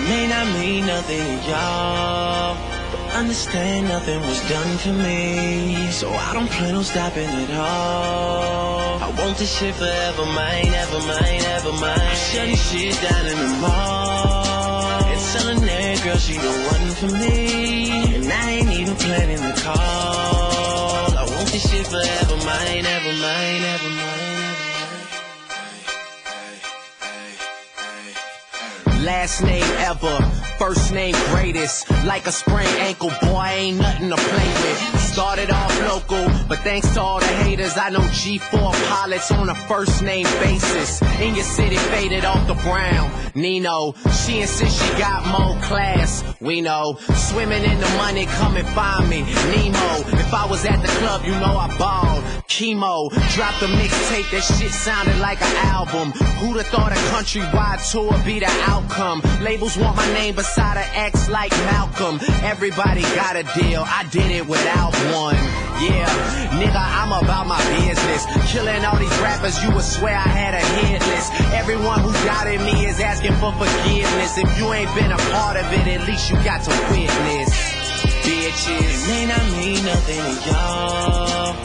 may not mean nothing to y'all, but understand nothing was done for me, so I don't plan on stopping at all. I want this shit forever, mine, ever mine, ever mine. Shutting shit down in the mall and telling that girl she the one for me, and I ain't even planning the call. I want this shit forever, mine, ever mine, ever mine. Last name ever, first name greatest. Like a sprained ankle, boy, ain't nothing to play with. Started off local, but thanks to all the haters, I know G4 pilots on a first name basis. In your city, faded off the brown. Nino, she insists she got more class. We know, swimming in the money, come and find me. Nemo, if I was at the club, you know I balled. Chemo, dropped a mixtape, that shit sounded like an album. Who'd have thought a countrywide tour be the outcome? Labels want my name beside an X like Malcolm. Everybody got a deal, I did it without one. Yeah, nigga, I'm about my business. Killing all these rappers, you would swear I had a hit list. Everyone who doubted me is asking for forgiveness. If you ain't been a part of it, at least you got to witness. Bitches, it may not mean nothing to y'all,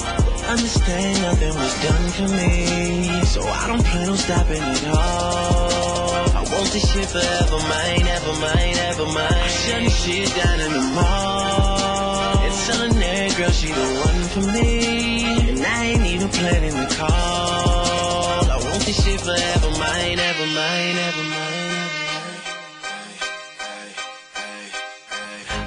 understand nothing was done for me, so I don't plan on stopping at all. I want this shit forever, mine, ever mine, ever mine. Shutting shit down in the mall and telling that girl she the one for me, and I ain't even planning the call. I want this shit forever, mine, ever mine, ever mine.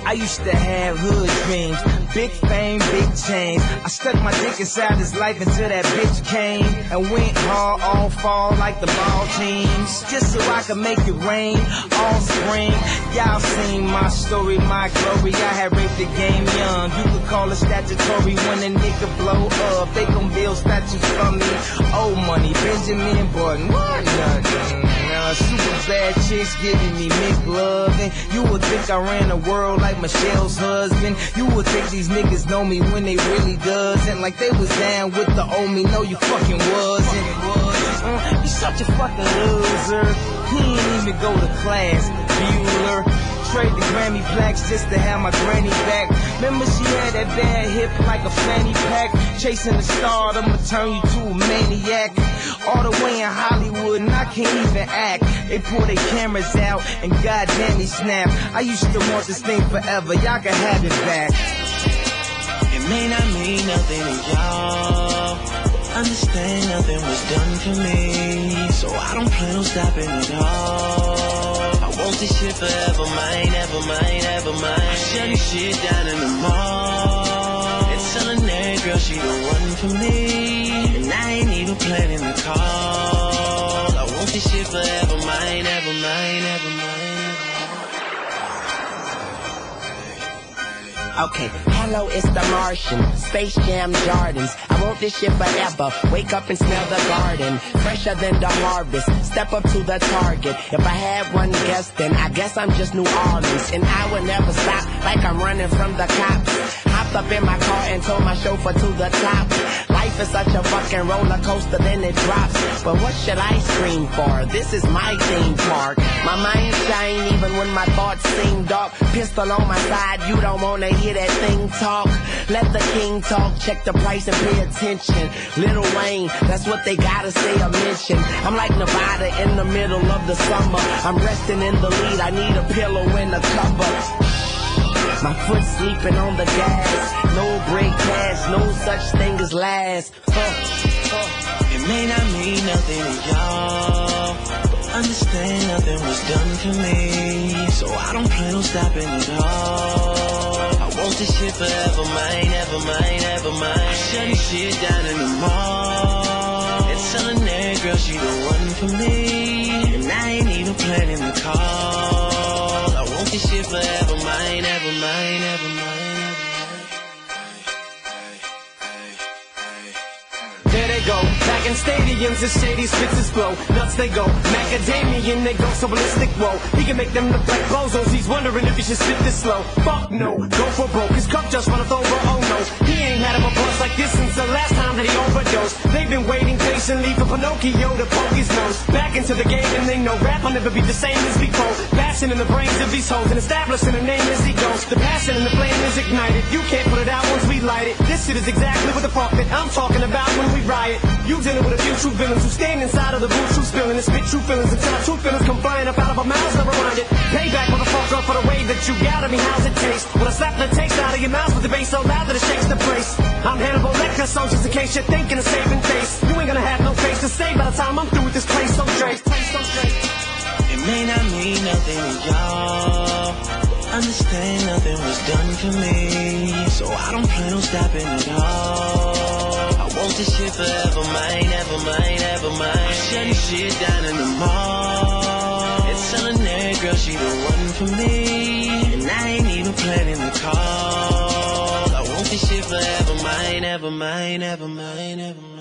I used to have hood dreams, big fame, big chains. I stuck my dick inside his life until that bitch came and went hard all fall like the ball teams, just so I could make it rain all spring. Y'all seen my story, my glory. I had raped the game young. You could call it statutory when a nigga blow up. They gon' build statues for me. Old money, Benjamin Button, what nothing. Super bad chicks giving me McLovin'. You would think I ran the world like Michelle's husband. You would think these niggas know me when they really doesn't. Like they was down with the old me. No, you fucking wasn't. You such a fucking loser. He ain't even go to class, Bueller. Trade the Grammy plaques just to have my granny back. Remember she had that bad hip like a fanny pack. Chasing the star, I'ma turn you to a maniac. All the way in Hollywood and I can't even act. They pull their cameras out and goddamn he snap. I used to want this thing forever, y'all can have it back. It may not mean nothing to y'all, understand nothing was done for me, so I don't plan on stopping at all. I want this shit forever, mine, ever mine, ever mine. Shutting shit down in the mall and telling that girl she the one for me, and I ain't even planning the call. I want this shit forever, mine, ever mine, ever mine. okay, hello, it's the Martian, Space Jam Jordans. I want this shit forever, wake up and smell the garden, fresher than the harvest, step up to the target. If I had one guess, then I guess I'm just New Orleans, and I would never stop like I'm running from the cops. Hopped up in my car and told my chauffeur to the top. Life is such a fucking roller coaster, then it drops. But what should I scream for? This is my theme park. My mind shine even when my thoughts seem dark. Pistol on my side, you don't wanna hear that thing talk. Let the king talk, check the price and pay attention. Lil Wayne, that's what they gotta say or mention. I'm like Nevada in the middle of the summer. I'm resting in the lead, I need a pillow and a cover. My foot sleeping on the gas. No break cash, no such thing as last. It may not mean nothing to y'all, but understand nothing was done for me, so I don't plan on stopping at all. I want this shit forever, mine, ever mine, ever mine. Shutting shit down in the mall and telling that girl she the one for me, and I ain't even planning the call. I want this shit forever, mine, ever mine, ever mine. There they go, back in stadiums, the shady spits blow. Nuts they go, macadamian they go, so ballistic, whoa. He can make them look like bozos, he's wondering if he should spit this slow. Fuck no, go for broke, his cup just runneth over, oh no. He ain't had him a bust like this since the last time that he overdosed. They've been waiting patiently for Pinocchio to poke his nose back into the game, and they know rap will never be the same as before. Passion in the brains of these hoes and establishing a name as he goes. The passion and the flame is ignited. You can't put it out once we light it. This shit is exactly what the fuck that I'm talking about when we riot. You dealing with a few true villains who stand inside of the booth, true spilling and spit true feelings until our true feelings come flying up out of our mouths. Never mind it. Payback, motherfucker, for the way that you got at me. How's it taste? When I slap the taste out of your mouth with the bass so loud that it shakes the place. I'm Hannibal Lecter, so just in case you're thinking of saving face, you ain't gonna have no face to say by the time I'm through with this place. So straight. It may not mean nothing to y'all, but understand nothing was done for me, so I don't plan on stopping at all. I want this shit forever, mine, ever mine, ever mine. Shutting shit down in the mall and telling that girl she the one for me, and I ain't even planning the call. I want this shit forever, mine, ever mine, ever mine, ever mine.